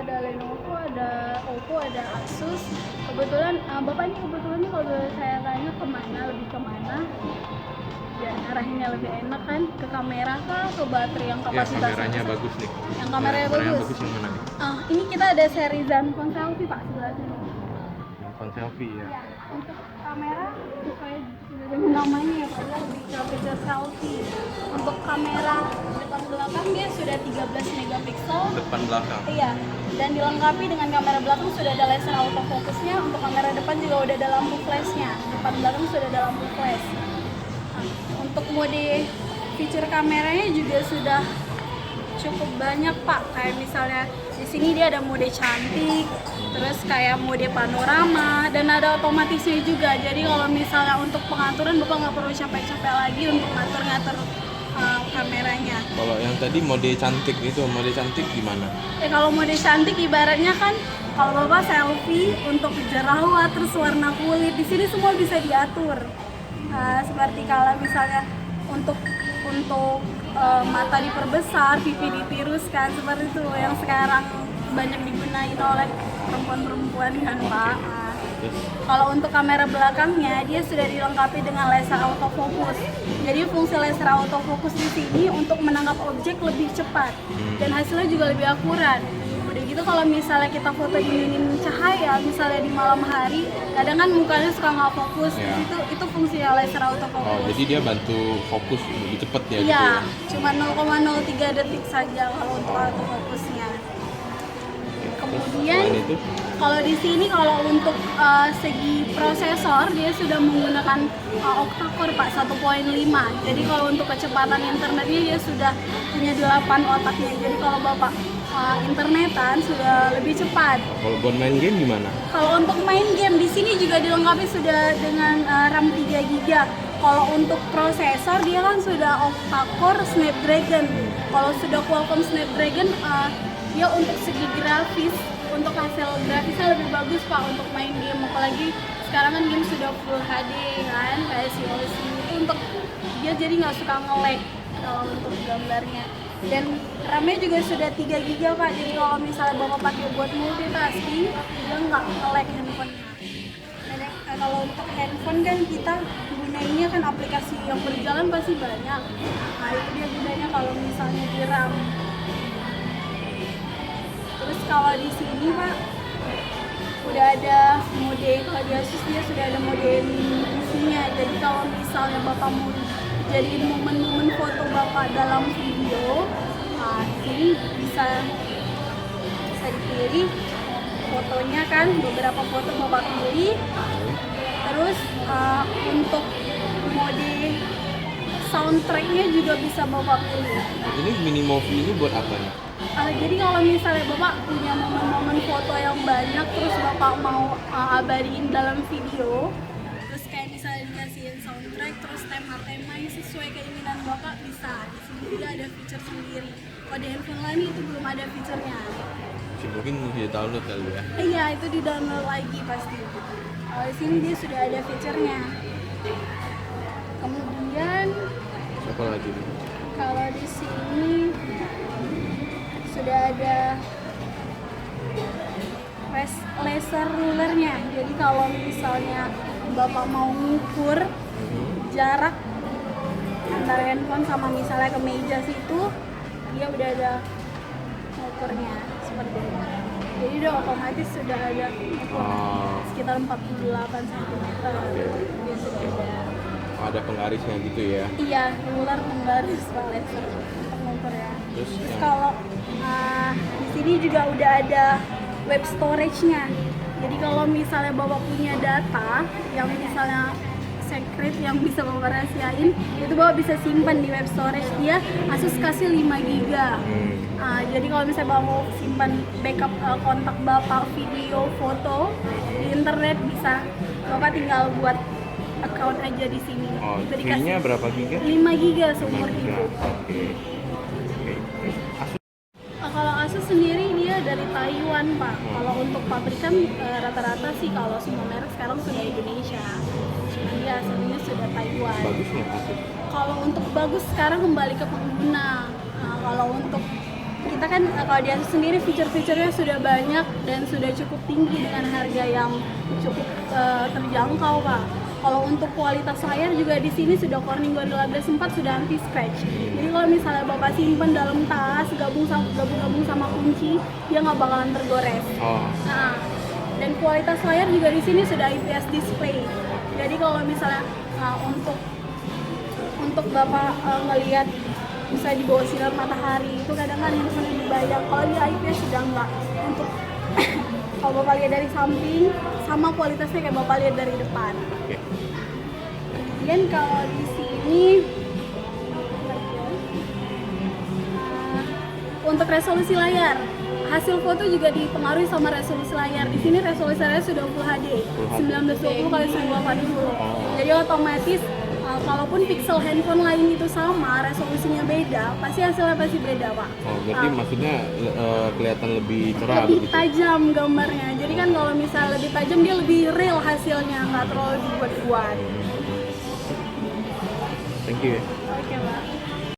ada Lenovo, ada Oppo, ada Asus. Kebetulan bapak ini kebetulan kalau saya tanya lebih kemana? Ya arahinnya lebih enak kan, ke kamera kah, ke baterai yang Ya, kapasitasnya kameranya besar? bagus nih. Yang kameranya Kameranya bagus. bagus yang mana nih? Ini kita ada seri Zenfone Selfie Pak sebelah sini. Handphone selfie ya. Ya, untuk kamera sesuai sudah dengan namanya ya Pak, dia lebih ke fitur selfie. Untuk kamera depan belakang dia sudah 13 megapiksel. Depan belakang. Iya, dan dilengkapi dengan kamera belakang sudah ada laser autofocusnya. Untuk kamera depan juga udah ada lampu flashnya. Depan belakang sudah ada lampu flash. Untuk mode fitur kameranya juga sudah cukup banyak Pak. Kayak misalnya di sini dia ada mode cantik, terus kayak mode panorama, dan ada otomatisnya juga. Jadi kalau misalnya untuk pengaturan Bapak nggak perlu capek-capek lagi untuk ngatur-ngatur kameranya. Kalau yang tadi mode cantik itu, mode cantik gimana? Kalau mode cantik ibaratnya kan kalau Bapak selfie untuk jerawat terus warna kulit, di sini semua bisa diatur. Seperti kalau misalnya untuk mata diperbesar, pipi ditiruskan, seperti itu yang sekarang banyak digunain oleh perempuan-perempuan kan Pak. Kalau untuk kamera belakangnya dia sudah dilengkapi dengan laser autofocus. Jadi fungsi laser autofocus di sini untuk menangkap objek lebih cepat dan hasilnya juga lebih akurat. Udah gitu kalau misalnya kita foto di minim cahaya, misalnya di malam hari, kadang kan mukanya suka nggak fokus. Ya. Itu fungsi laser autofocus. Oh, jadi dia bantu fokus lebih cepet ya? Iya, Gitu ya? cuma 0,03 detik saja kalau untuk autofocusnya. Kemudian Selain itu, kalau di sini kalau untuk segi prosesor dia sudah menggunakan octa-core Pak 1.5. Jadi kalau untuk kecepatan internetnya dia sudah punya 8 otaknya. Jadi kalau Bapak internetan sudah lebih cepat. kalau buat main game gimana? Kalau untuk main game di sini juga dilengkapi sudah dengan RAM 3 GB. Kalau untuk prosesor dia kan sudah octa-core Snapdragon. Kalau sudah Qualcomm Snapdragon dia untuk segi grafis, untuk hasil grafisnya lebih bagus Pak untuk main game. Apalagi sekarang kan game sudah Full HD kan, kayak COC itu untuk dia jadi nggak suka nge-lag kalau untuk gambarnya. Dan RAM-nya juga sudah 3 GB Pak, jadi kalau misalnya Bapak pakai buat multitasking dia nggak nge-lag handphonenya. Dan kalau untuk handphone kan kita gunainnya kan aplikasi yang berjalan pasti banyak. Nah itu dia gunanya kalau misalnya di RAM. Terus kalau di sini Pak udah ada mode, kalau di Asus dia sudah ada mode misinya. Jadi kalau misalnya Bapak mau jadiin momen-momen foto Bapak dalam video, ini bisa dipilih fotonya kan, beberapa foto Bapak pilih. Terus untuk mode soundtracknya juga bisa Bapak pilih. Ini mini movie ini buat apa nih? Jadi kalau misalnya Bapak punya momen-momen foto yang banyak, terus Bapak mau abadiin dalam video, terus kayak misalnya dikasihin soundtrack, terus tema-tema yang sesuai keinginan Bapak bisa. Di sini juga ada fitur sendiri. Kalau di handphone lain itu belum ada fiturnya. Mungkin bisa download kali ya? Iya, itu di download lagi pasti. Kalau di sini dia sudah ada fiturnya. Kemudian Siapa lagi nih? kalau di sini sudah ada laser rulernya. Jadi kalau misalnya Bapak mau ngukur jarak antara handphone sama misalnya ke meja situ, dia udah ada ngukurnya seperti ini. Jadi udah otomatis sudah ada ukur sekitar 48 cm. Dia sudah ada. Ada penggarisnya gitu ya? Iya, ruler penggaris Pak, laser untuk ngukur ya. Terus yang Kalau di sini juga udah ada web storage-nya. Jadi kalau misalnya Bapak punya data yang misalnya secret yang bisa Bapak rahasiain, itu Bapak bisa simpan di web storage dia. Asus kasih 5 GB. Jadi kalau misalnya Bapak mau simpan backup kontak Bapak, video, foto di internet bisa. Bapak tinggal buat account aja di sini. Itu fee-nya berapa giga? 5 GB seumur hidup. Oke. Kalau Asus sendiri dia dari Taiwan Pak. Kalau untuk pabrikan rata-rata sih kalau semua merek sekarang sudah Indonesia. Cuma dia aslinya sudah Taiwan. Bagus nggak Asus? Kalau untuk bagus sekarang kembali ke pengguna. Kalau untuk kita kita kan kalau di Asus sendiri fitur-fiturnya sudah banyak dan sudah cukup tinggi dengan harga yang cukup terjangkau, Kak. Kalau untuk kualitas layar juga di sini sudah Corning Gorilla Glass 4 sudah anti scratch. Jadi kalau misalnya Bapak simpen dalam tas gabung sama kunci, dia nggak bakalan tergores. Oh. Nah, dan kualitas layar juga di sini sudah IPS display. Jadi kalau misalnya untuk Bapak ngelihat bisa di bawah sinar matahari itu kadang kan handphone lebih banyak. Kalau di IPS sudah enggak. Untuk kalau Bapak lihat dari samping sama kualitasnya kayak Bapak lihat dari depan. Oke. Kemudian kalau di sini untuk resolusi layar, hasil foto juga dipengaruhi sama resolusi layar. Di sini resolusi layar sudah Full HD, 1920 x 1080. Jadi otomatis kalaupun pixel handphone lain itu sama, resolusinya beda, pasti hasilnya pasti beda, Pak. Oh, berarti maksudnya kelihatan lebih cerah Lebih begitu? tajam gambarnya. Jadi kan kalau misalnya lebih tajam dia lebih real hasilnya, nggak terlalu dibuat-buat. Thank you ya. Oke, Pak.